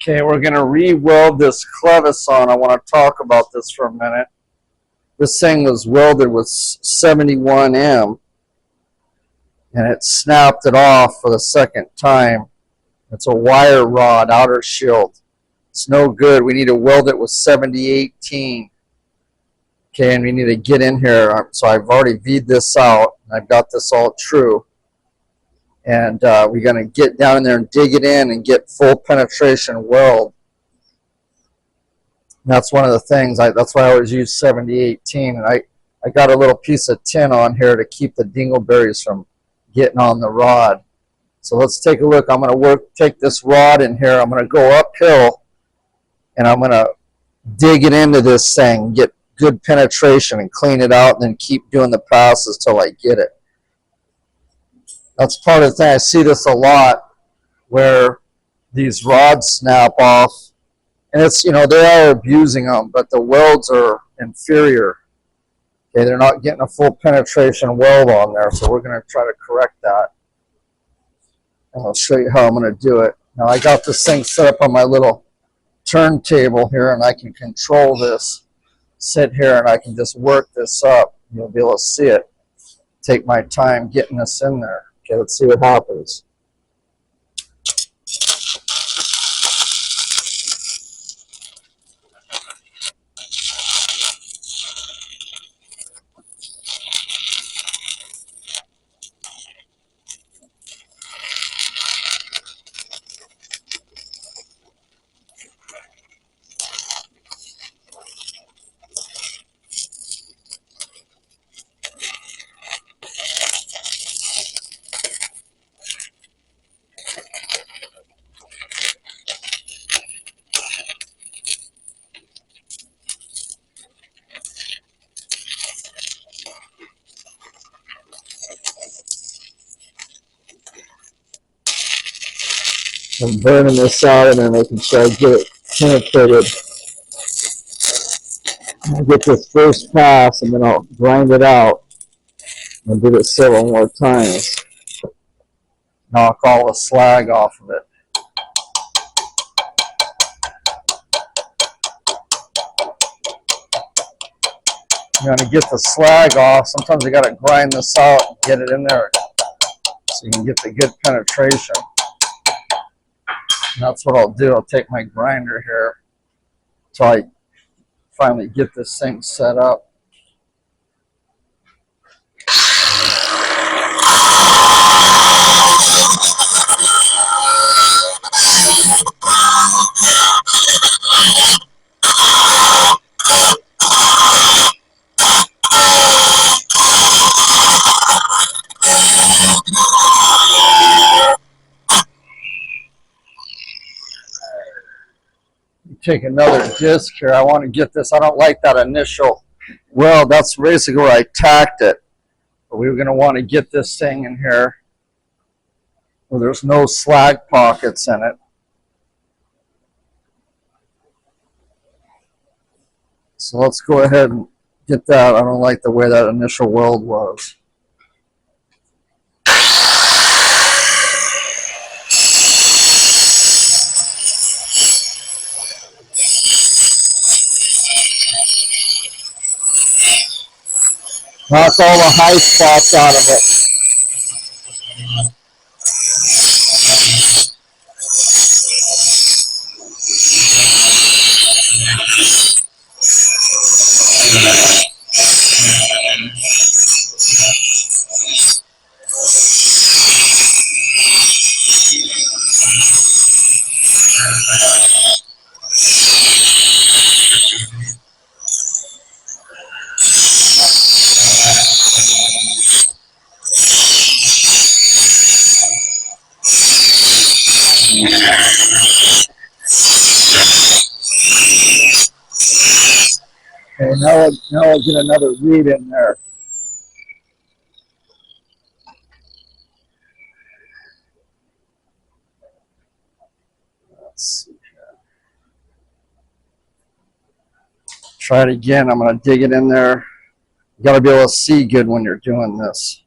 Okay, we're going to re-weld this Clevis on. I want to talk about this for a minute. This thing was welded with 71M, and it snapped it off for the second time. It's a wire rod outer shield. It's no good. We need to weld it with 7018. Okay, and we need to get in here. So I've already V'd this out. I've got this all true. And we're going to get down in there and dig it in and get full penetration weld. And that's one of the things. That's why I always use 7018. And I got a little piece of tin on here to keep the dingleberries from getting on the rod. So let's take a look. I'm going to take this rod in here. I'm going to go uphill, and I'm going to dig it into this thing, get good penetration, and clean it out, and then keep doing the passes till I get it. That's part of the thing. I see this a lot where these rods snap off, and it's, they are abusing them, but the welds are inferior. Okay, they're not getting a full penetration weld on there, so we're going to try to correct that. And I'll show you how I'm going to do it. Now I got this thing set up on my little turntable here, and I can control this. Sit here and I can just work this up. You'll be able to see it. Take my time getting this in there. Okay, let's see what happens. I'm burning this out and then making sure I get it penetrated. I'll get this first pass and then I'll grind it out and do it several more times. Knock all the slag off of it. You're going to get the slag off. Sometimes you got to grind this out and get it in there so you can get the good penetration. And that's what I'll do. I'll take my grinder here until I finally get this thing set up. Take another disc here. I want to get this. I don't like that initial weld. That's basically where I tacked it. But we were going to want to get this thing in here where there's no slag pockets in it. So let's go ahead and get that. I don't like the way that initial weld was. Knock all the high spots out of it. Okay, now I'll get another reed in there. Let's see here. Try it again. I'm going to dig it in there. You got to be able to see good when you're doing this.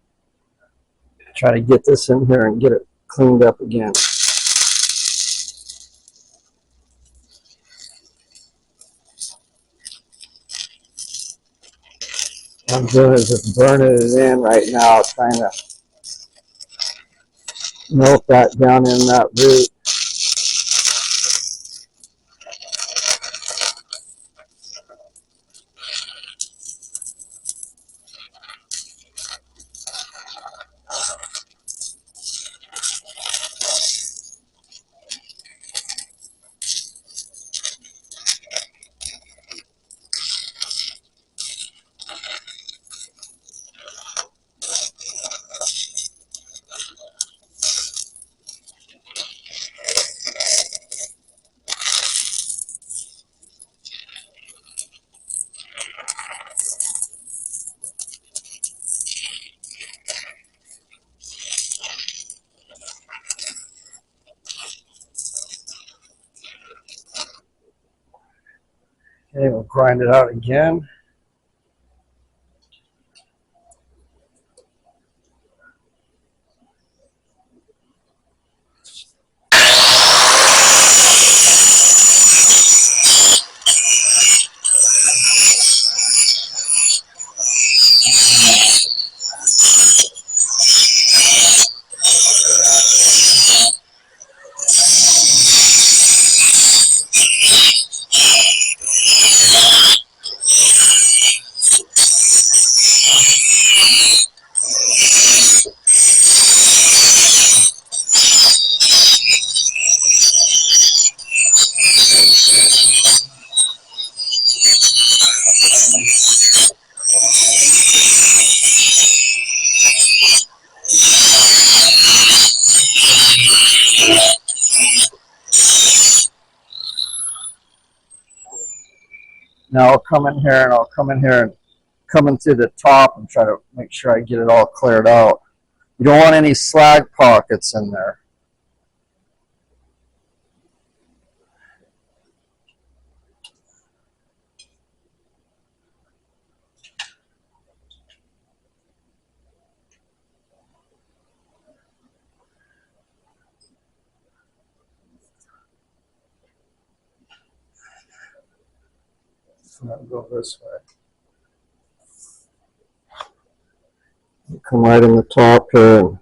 Try to get this in here and get it cleaned up again. What I'm doing is just burning it in right now, trying to melt that down in that root. Okay, we'll grind it out again. Now I'll come in here and come in through the top and try to make sure I get it all cleared out. You don't want any slag pockets in there. So I'll go this way. Come right in the top here. And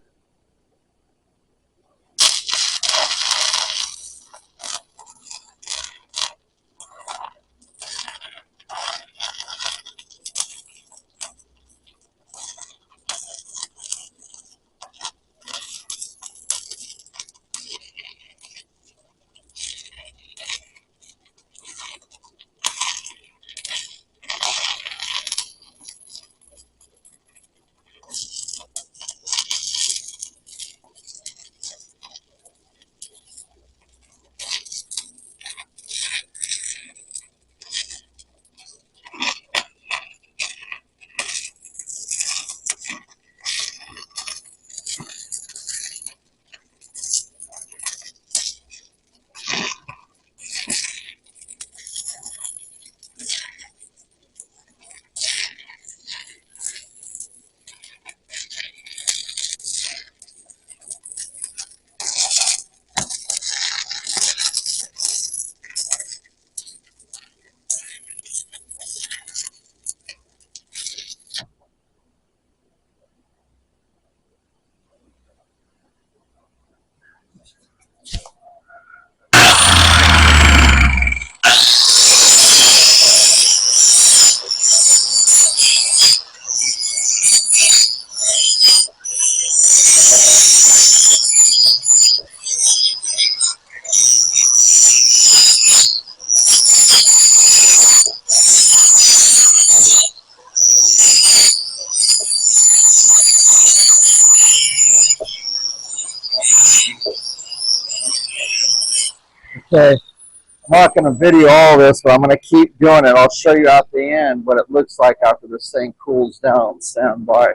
okay, I'm not going to video all this, but I'm going to keep doing it. I'll show you at the end what it looks like after this thing cools down. Stand by.